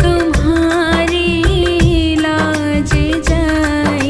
तुम्हारी लाज जाए।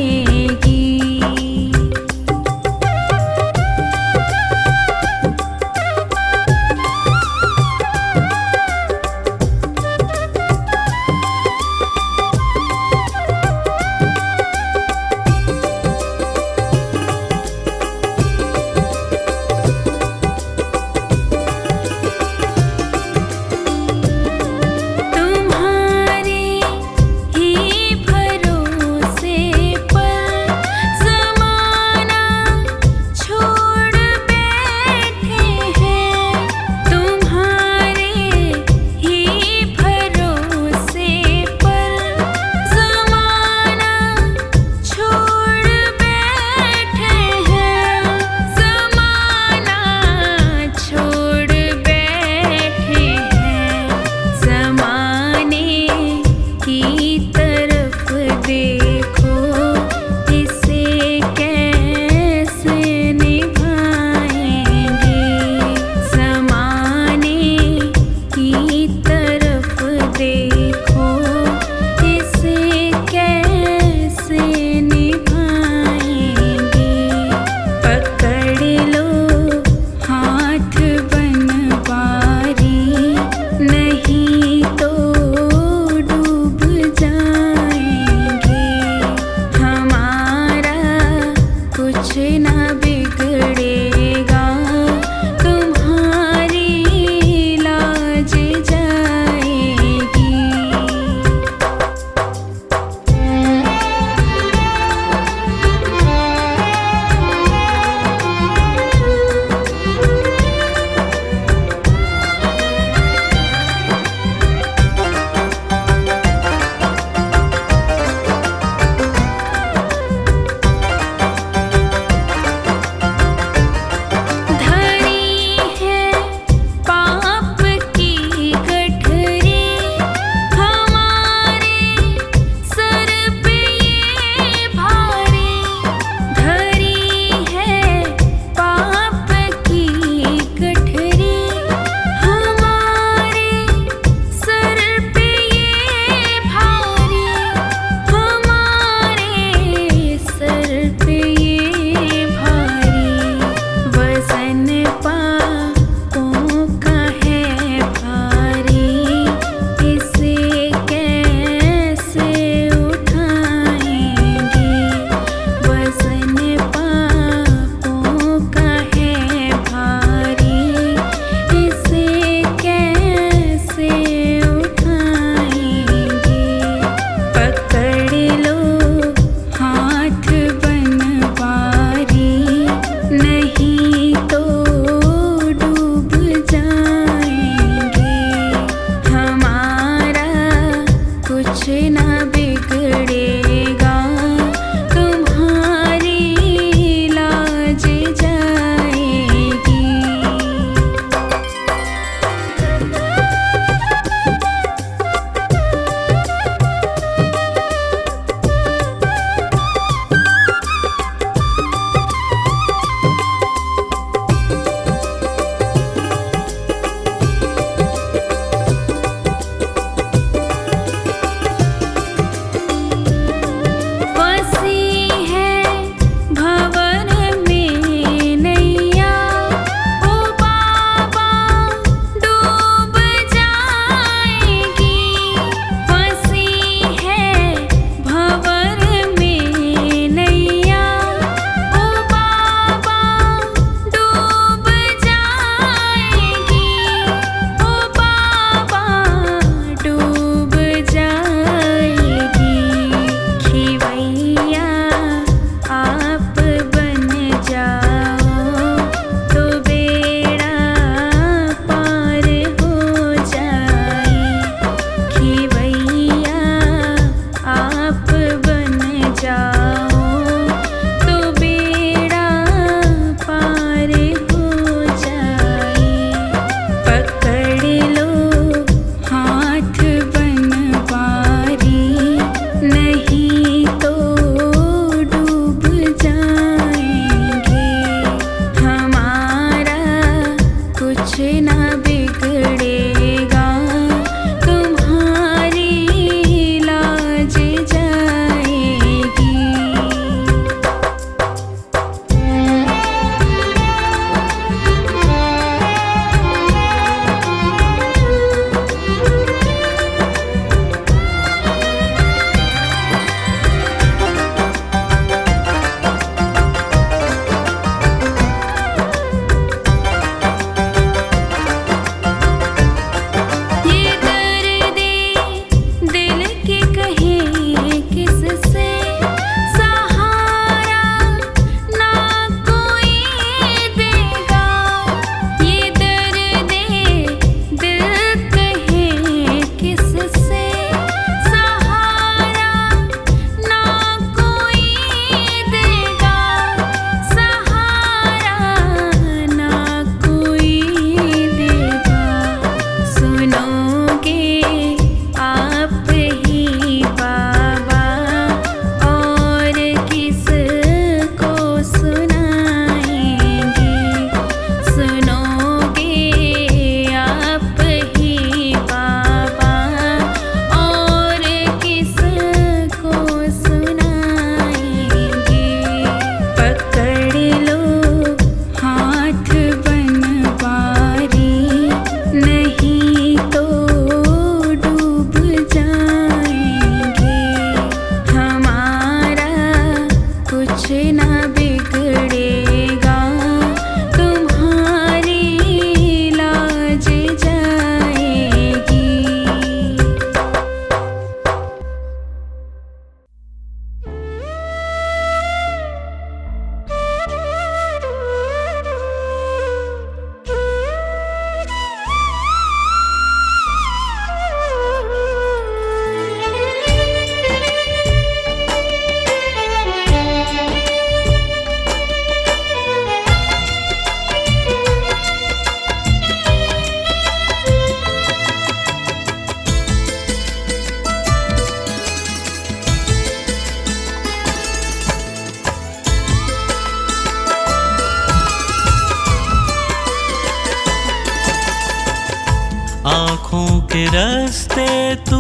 रास्ते तू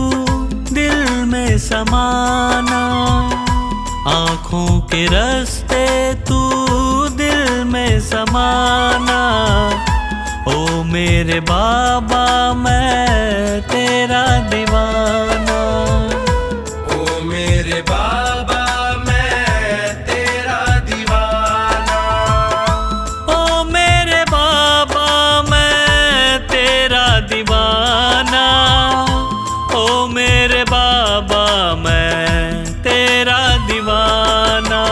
दिल में समाना, आँखों के रास्ते तू दिल में समाना। ओ मेरे बाबा मैं तेरा दीवाना, ओ मेरे बाबा मैं तेरा दीवाना, ओ मेरे बाबा मैं तेरा दीवाना, ओ मेरे बाबा मैं तेरा दीवाना।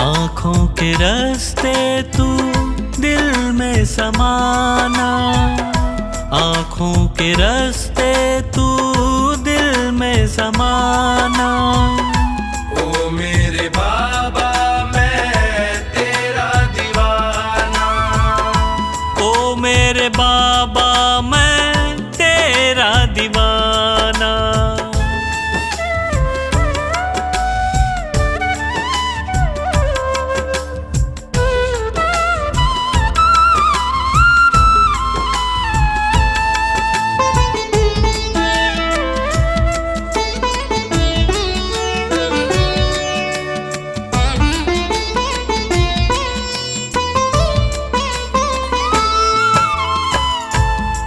आँखों के रास्ते तू दिल में समाना, आँखों के रास्ते तू दिल में समाना। ओ मेरे बाबा मैं तेरा दीवाना, ओ मेरे बाबा मैं तेरा दीवाना।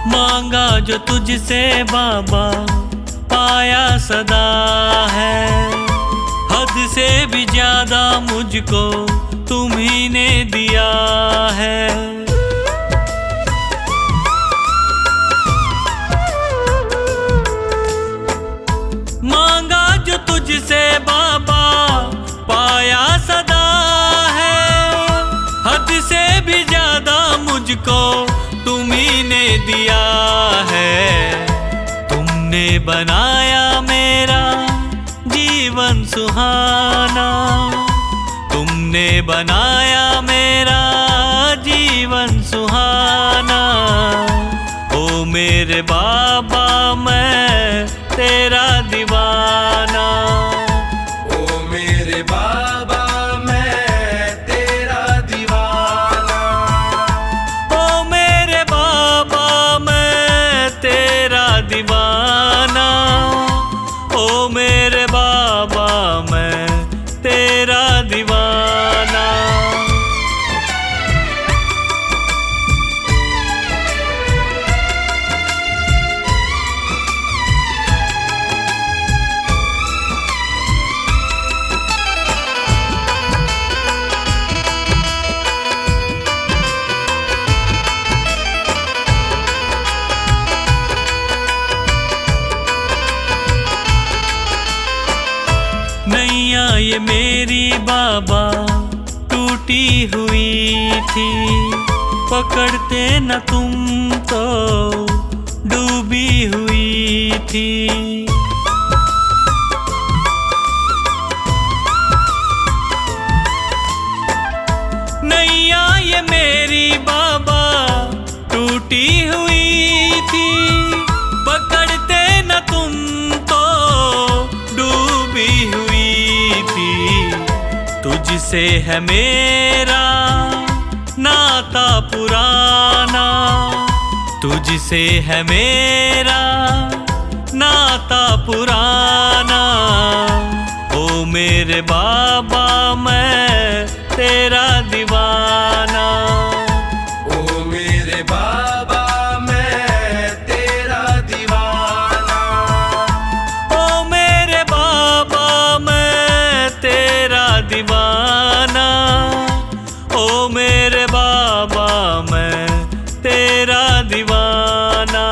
मांगा जो तुझसे बाबा पाया सदा है, हद से भी ज्यादा मुझको तुम्ही ने दिया है। मांगा जो तुझसे बाबा पाया सदा है, हद से भी ज्यादा मुझको तुम्ही ने दिया है। तुमने बनाया मेरा जीवन सुहाना, तुमने बनाया मेरा जीवन सुहाना। ओ मेरे बाबा मैं तेरा दीवाना, ओ मेरे बाबा मैं तेरा दीवाना, ओ मेरे बाबा मैं तेरा दीवाना, ओ मेरे बाबा मैं तेरा दीवाना। नैया ये मेरी बाबा टूटी हुई थी, पकड़ते न तुम तो डूबी हुई थी। नैया ये मेरी बाबा टूटी हुई थी, पकड़ते न तुम तो डूबी हुई थी। तुझसे है मेरा नाता पुराना, तुझसे है मेरा नाता पुराना। ओ मेरे बाबा मैं तेरा दीवाना, ओ मेरे बाबा मैं तेरा दीवाना, ओ मेरे बाबा मैं तेरा दीवाना, ओ मेरे बाबा मैं तेरा दीवाना।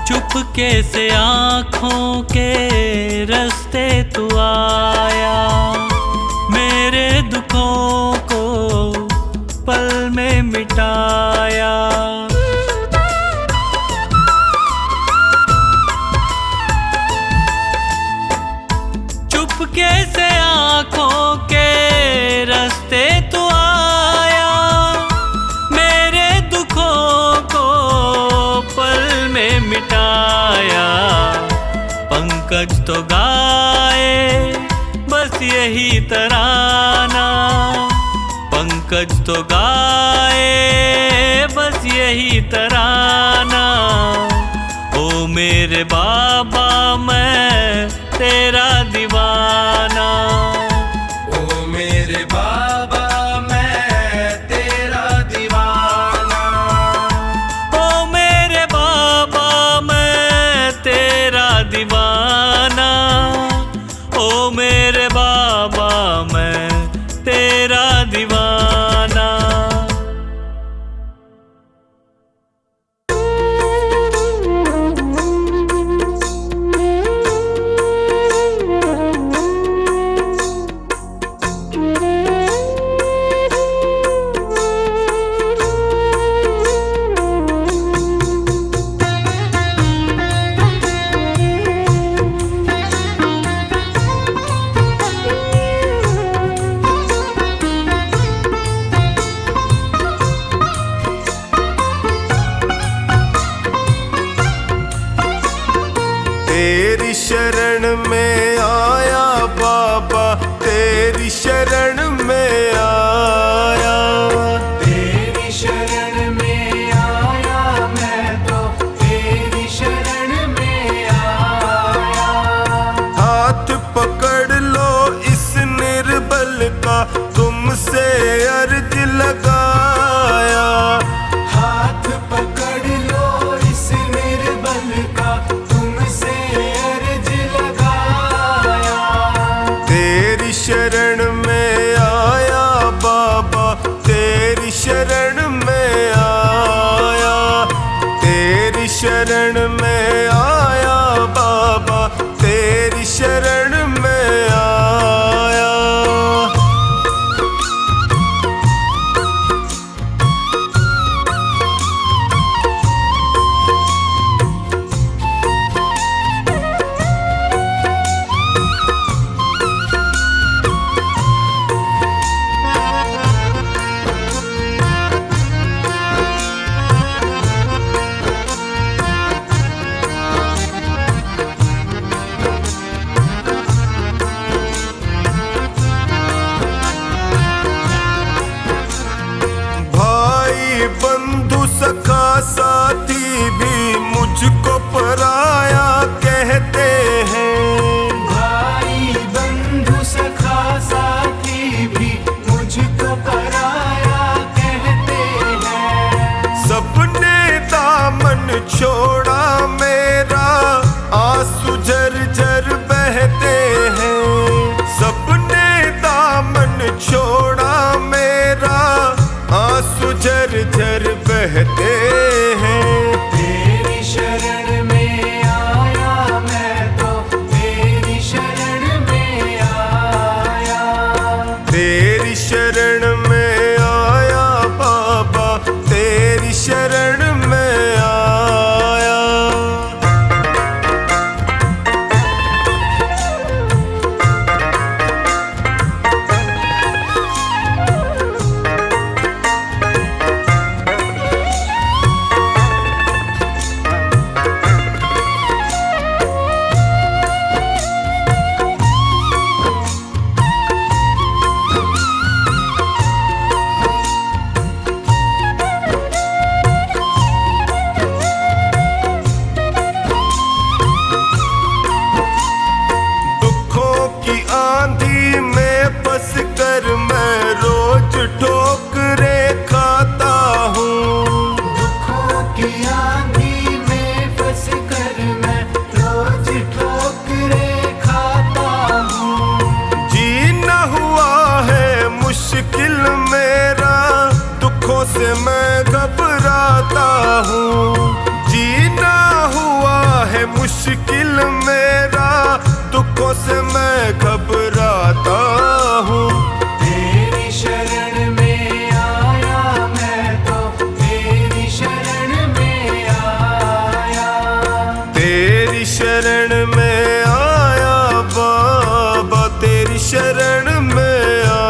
चुपके से आँखों के रास्ते तू आया, मेरे दुखों को पल में मिटाया। चुप पंकज तो गाए बस यही तराना, पंकज तो गाए बस यही तराना। ओ मेरे बाबा मैं तेरा दीवाना, ओ मेरे बाबा मैं तेरा दीवाना, ओ मेरे बाबा मैं तेरा दीवाना, ओ मेरे बाबा मैं तेरा दीवाना। तेरी शरण में आया बाबा, तेरी शरण में आया, तेरी शरण में आया मैं तो तेरी शरण में आया। हाथ पकड़ लो इस निर्बल का, तुमसे अर्ज लगाया, हाथ पकड़ लो इस निर्बल का, तुमसे अर्ज लगाया। तेरी शरण में आया बाबा, तेरी शरण में आया, तेरी शरण में आया बाबा, तेरी शरण में आया। बंधु सखा साथी भी मुझको पराया कहते हैं, भाई बंधु सखा साथी भी मुझको पराया कहते हैं। सबने दामन छोड़ा मेरा, आंसू झरझर बहते हैं, सबने दामन छोड़ा मेरा, आंसू झरझर बहते हैं। तेरी शरण में आया मैं तो तेरी शरण में आया, तेरी शरण में आया बाबा, तेरी शरण में आया। से मैं घबराता हूँ, जीना हुआ है मुश्किल मेरा, दुखों से मैं घबराता हूँ। तेरी शरण में आया मैं तो तेरी शरण में आया, तेरी शरण में आया बाबा, तेरी शरण में आया।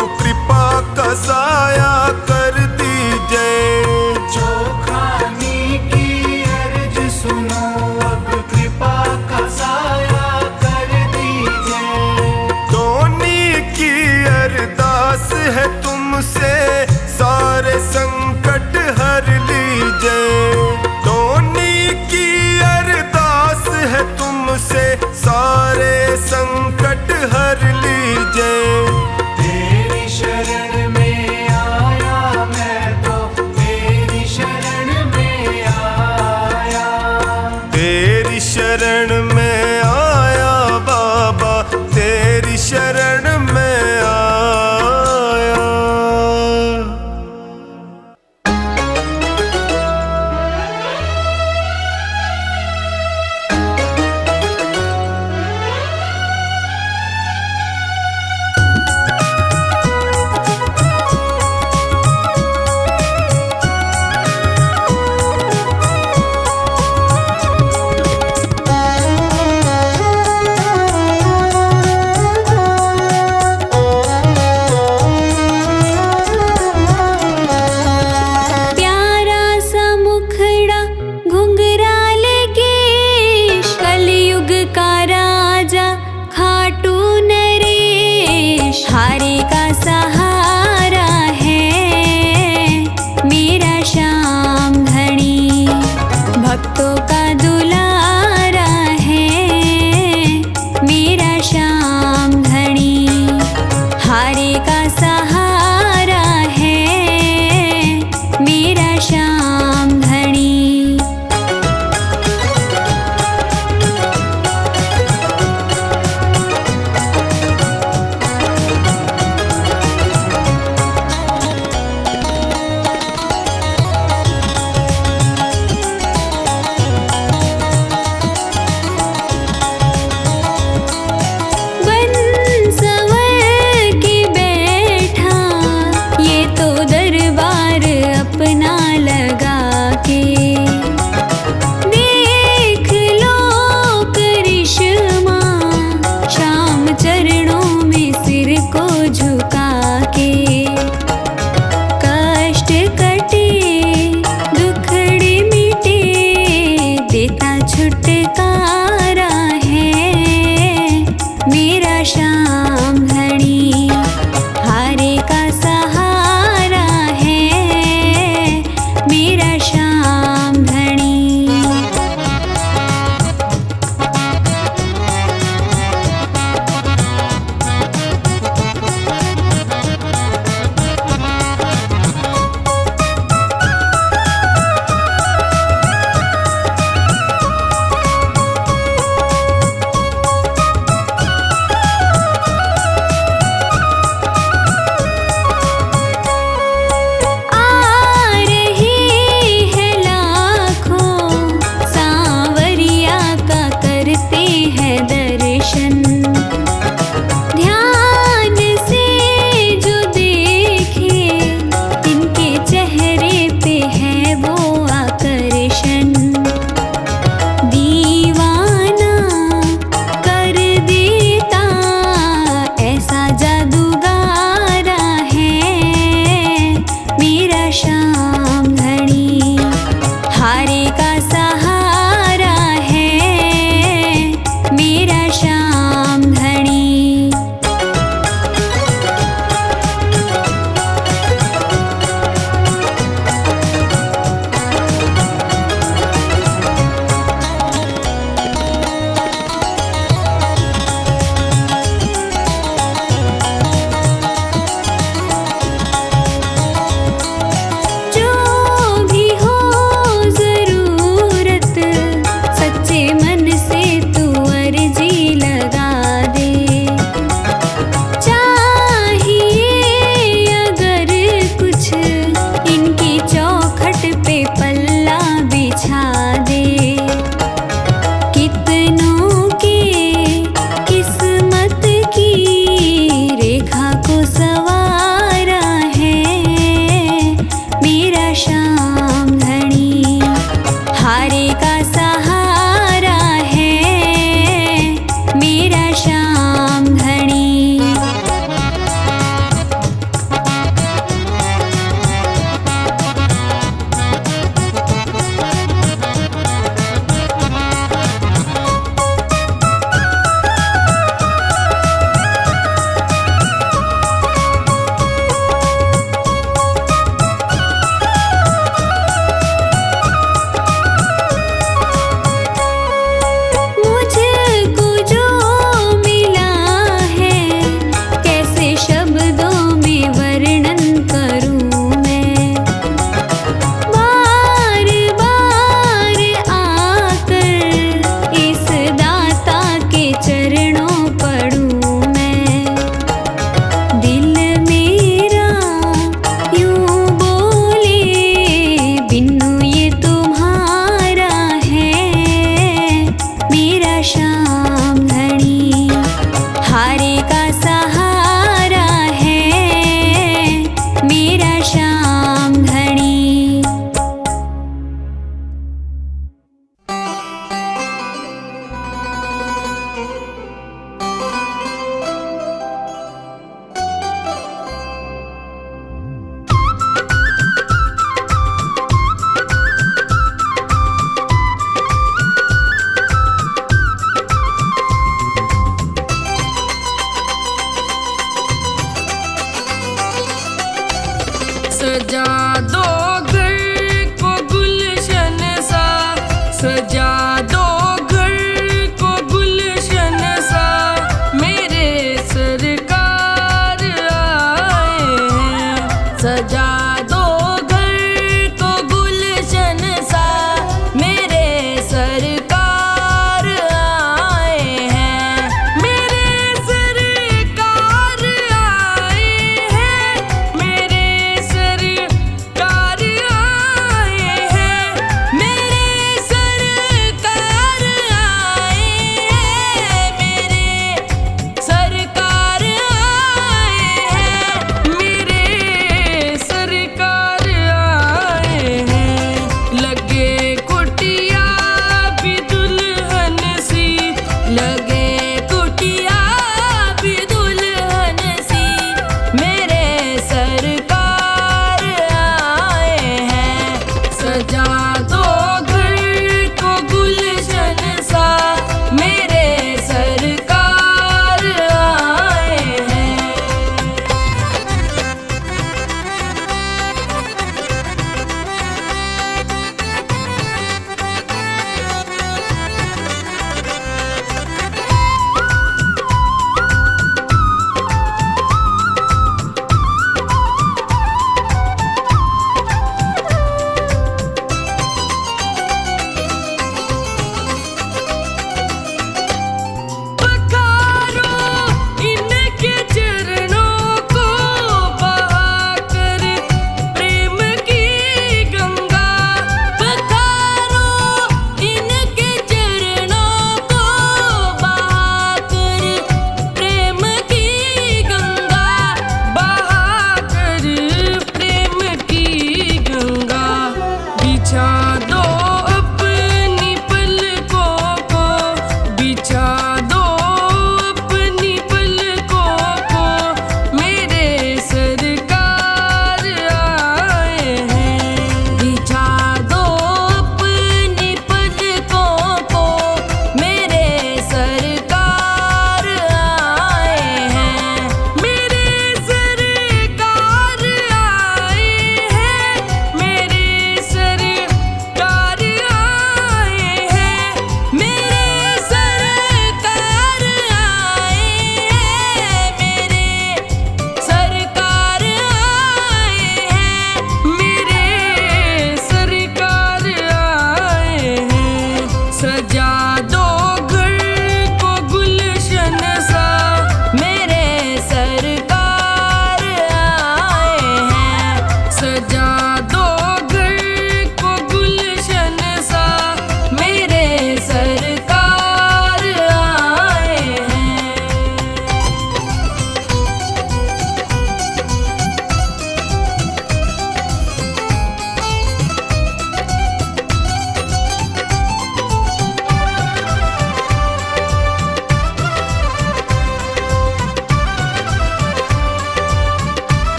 प्रभु कृपा का साया कर दीजिए। जो खानी की अर्ज सुनो अब कृपा का साया कर दीजिए। धोनी की अरदास है तुमसे सारे संकट हर लीजिए। धोनी की अरदास है तुमसे सारे संकट हर लीजिए। तेरी शरण में आया मैं तो तेरी शरण में आया। तेरी शरण में आया बाबा, तेरी शरण में आया। सजा दो घर को गुलशन सा, सजा दो घर को गुलशन सा, मेरे सरकार आए हैं। सजा दो घर को गुलशन सा, मेरे सरकार आए हैं। मेरे सरकार आए हैं, मेरे सरकार आए हैं, मेरे सरकार आए हैं, मेरे सरकार आए हैं, मेरे सरकार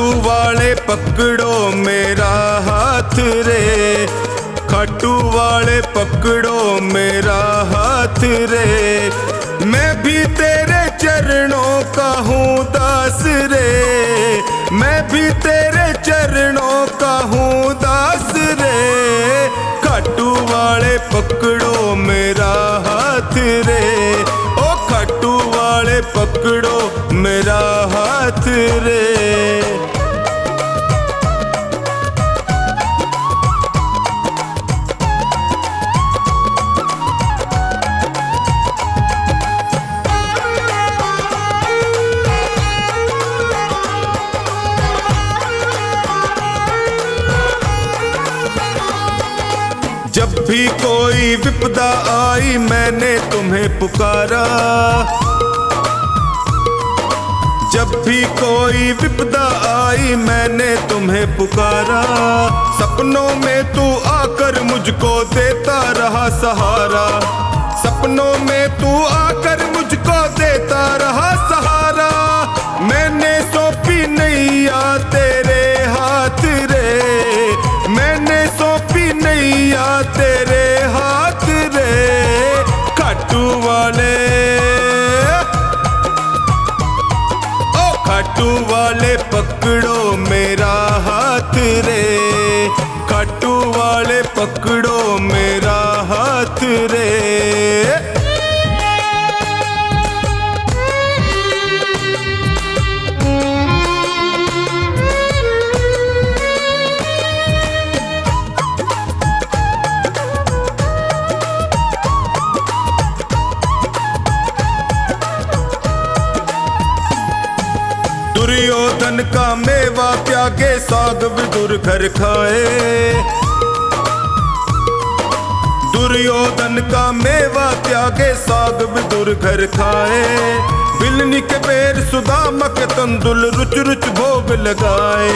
खाटू वाले पकड़ो मेरा हाथ रे, खाटू वाले पकड़ो मेरा हाथ रे। मैं भी तेरे चरणों का हूँ दास रे, मैं भी तेरे चरणों का हूँ दास रे। खाटू वाले पकड़ो मेरा हाथ रे, ओ खाटू वाले पकड़ो मेरा हाथ रे। जब भी कोई विपदा आई मैंने तुम्हें पुकारा, जब भी कोई विपदा आई मैंने तुम्हें पुकारा। सपनों में तू आकर मुझको देता रहा सहारा, सपनों में तू आकर मुझको देता रहा सहारा। मैंने सौंपी नैया तेरे हाथ रे, मैंने सौंपी नैया तेरे हाथ रे। खाटू वाले, ओ खाटू वाले पकड़ो मेरा हाथ रे, खाटू वाले पकड़ो मेरा हाथ रे। दुर्योधन का मेवा त्यागे साग विदुर घर खाए, दुर्योधन का मेवा त्यागे साग विदुर घर खाए। बिलनी के बेर सुदामा के तंदुल रुच रुच भोग लगाए,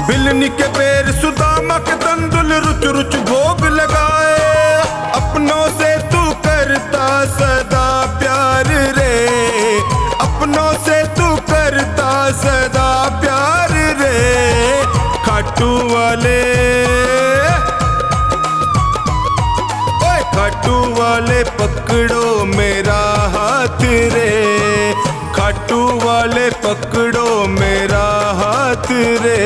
बिलनी के बेर सुदामा के तंदुल रुच रुच भोग लगाए। अपनों से तू करता सदा प्यार रे, अपनों से तू करता सदा प्यार रे। खाटू वाले, ओए खाटू वाले पकड़ो मेरा हाथ रे, खाटू वाले पकड़ो मेरा हाथ रे।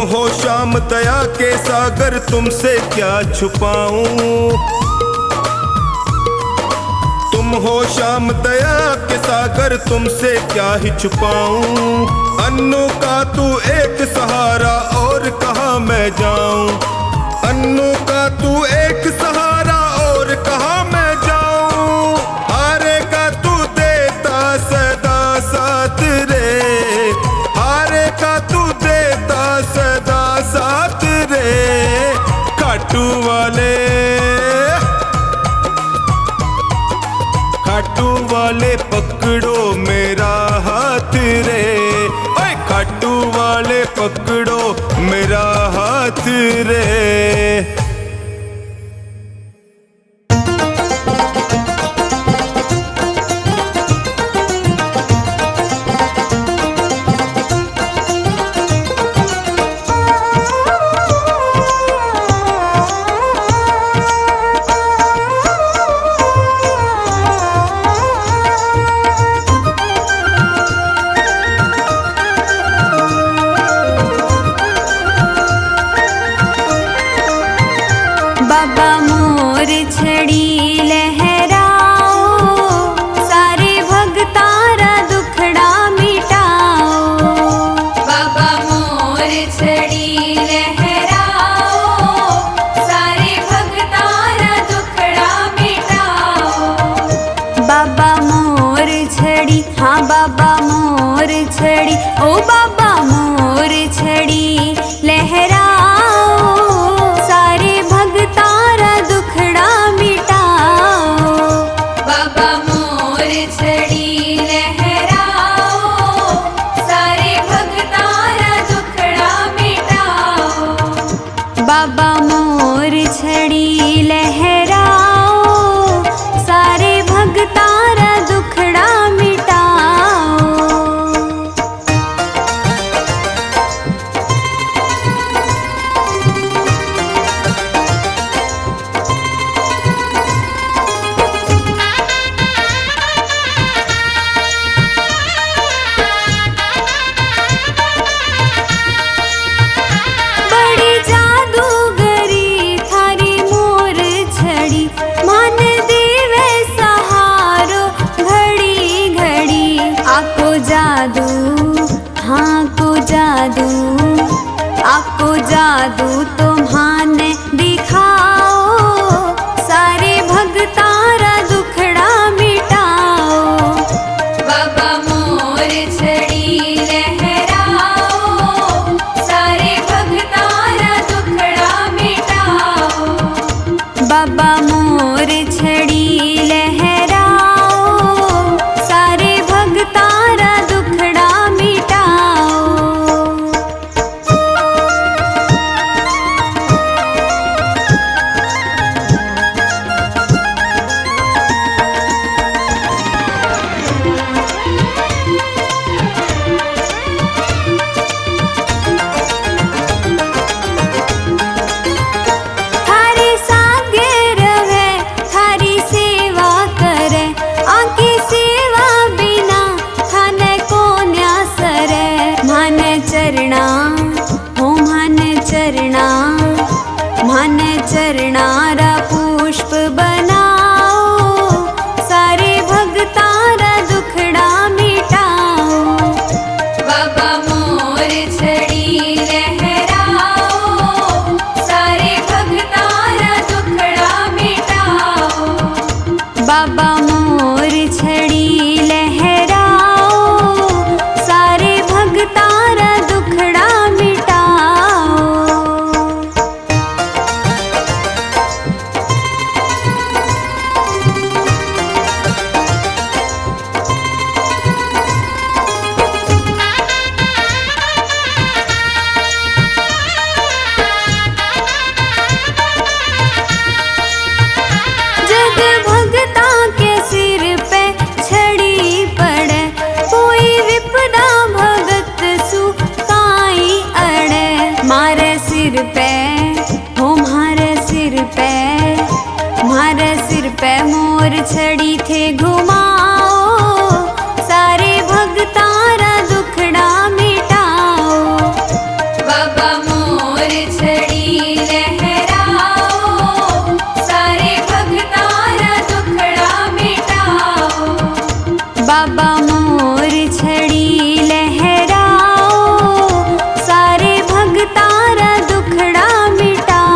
हो श्याम दया के सागर तुमसे क्या छुपाऊं, तुम हो श्याम दया के सागर तुमसे क्या ही छुपाऊं। अन्नू का तू एक सहारा और कहाँ मैं जाऊं, अन्नू का तू एक सहारा और कहाँ मैं जाऊं। हारे का तू देता सदा साथ रे, हारे का तू देता सदा साथ रे। खाटू वाले, खाटू वाले पकड़ो मेरा हाथ रे, ओए खाटू वाले पकड़ो मेरा हाथ रे। बाबा मोर छड़ी लहराओ, सारे भगतारा दुखड़ा मिटाओ। बाबा मोर छड़ी लहराओ, सारे भगतारा दुखड़ा मिटाओ। बाबा मोर छड़ी, हाँ बाबा मोर छड़ी, ओ बाबा मोर छड़ी लहराओ, सारे भगतारा दुखड़ा मिटाओ। बाबा मोर छड़ी लहराओ, सारे भगतारा दुखड़ा मिटाओ। बड़ी जादूगरी थारी मोर छड़ी, मान देवे सहारो घड़ी घड़ी। आको जादू, हाँ को जादू, आको जादू तुम्हाने दिखाओ, सारे भगतारा दुखड़ा मिटाओ। बाबा मोर छड़ी लहराओ, सारे भगतारा दुखड़ा मिटाओ। बाबा मोर छड़ी लहराओ, सारे भगतारा दुखड़ा मिटाओ। थारे सागे रहे, थारी सेवा करे, आकी सेवा बिना थाने को न्यासरे। मान चरणा, हो मान चरणा, मान चरणारा पुष्प बनाओ, सारे भगतारा दुखड़ा मिटाओ। बाबा मोर छड़ी लहराओ, सारे भगतारा दुखड़ा मिटाओ। बाबा मोर छड़ी लहराओ, सारे भगतारा दुखड़ा मिटाओ। जग भगता के सिर पे छड़ी पड़े, कोई विपदा भगत सु काई अड़े। मारे सिर पे, हो मारे सिर पे, मारे सिर पे मोर छड़ी थे घुमाओ, सारे भगतारा दुखड़ा मिटाओ। बाबा मोर छड़ी लहराओ, सारे भगतारा दुखड़ा मिटाओ। बाबा मोर छड़ी लहराओ, सारे भगतारा दुखड़ा मिटाओ।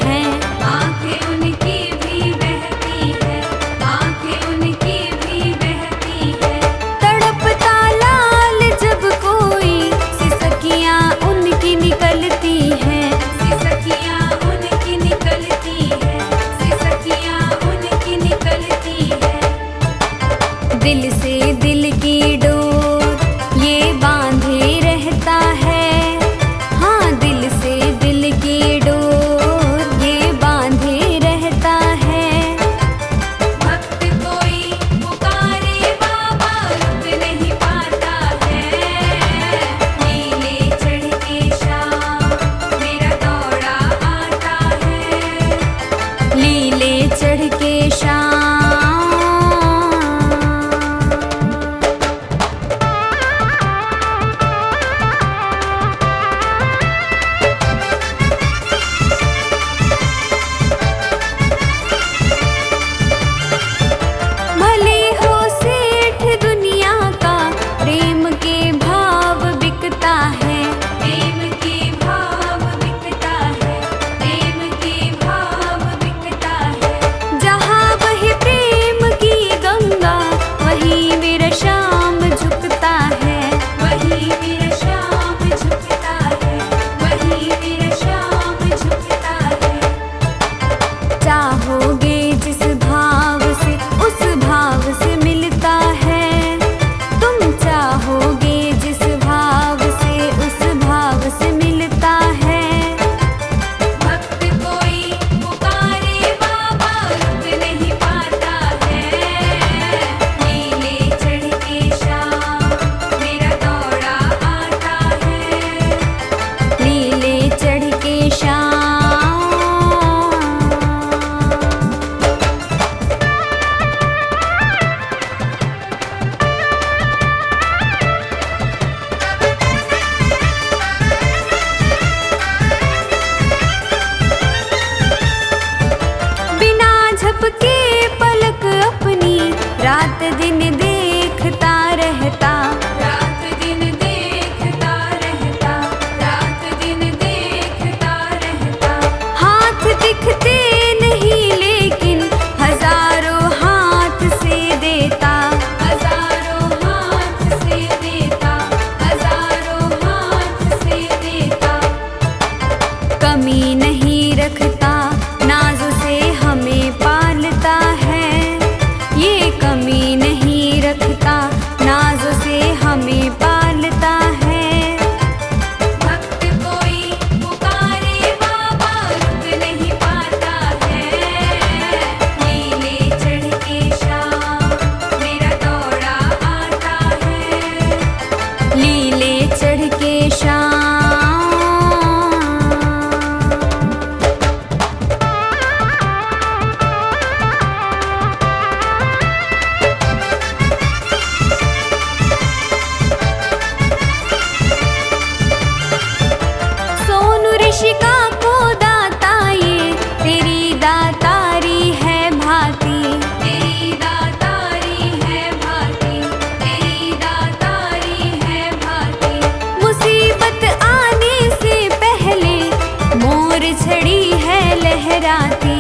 हैं, आंखें उनकी भी बहती है, आंखें उनकी भी बहती है। तड़पता लाल जब कोई सिसकियाँ उनकी निकलती हैं, सिसकियाँ उनकी निकलती है, सिसकियाँ उनकी निकलती है। दिल से दिल की डोर ये बांधे रहता है, हाँ दिल से दिल की डोर ये बांधे रहता है। भक्त कोई पुकारे बाबा रुक नहीं पाता है, नीले चढ़ के शाम मेरा दौड़ा आता है। लीले चढ़ के शाम भले हो सेठ दुनिया का, प्रेम के भाव बिकता है, प्रेम के भाव बिकता है, प्रेम के भाव बिकता है। जहाँ वही प्रेम की गंगा वहीं मेरा श्याम झुकता है। वही मेरा श्याम झुकता है, वही मेरा श्याम झुकता है। चाहोगे जिस भाव से उस भाव से मिलता है, तुम चाहोगे जिस भाव से उस भाव से मिलता है। भक्त कोई पुकारे बाबा रुक नहीं पाता है, नीले चढ़ के शाम मेरा दौड़ा आता है। नीले चढ़ के शाम बिना झपके पलक अपनी रात दिन देखता रहता, रात दिन देखता रहता, रात दिन देखता रहता। हाथ दिखते नहीं लेकिन हजारों हाथ से देता। हजारों हाथ से देता, हजारों हाथ से देता। कमी नहीं रखता, नाजों से हमें पालता है। ये कमी नहीं रखता, नाजों से हमें पालता है। भक्त कोई पुकारे बाबा रुक नहीं पाता है, नीले चढ़ के शाम मेरा दौड़ा आता है। लीले चढ़ के शाम सोनू ऋषिका को दाता ये तेरी दातारी है भाती। तेरी दातारी है भाती, तेरी दातारी है भाती। मुसीबत आने से पहले मोर छड़ी है लहराती।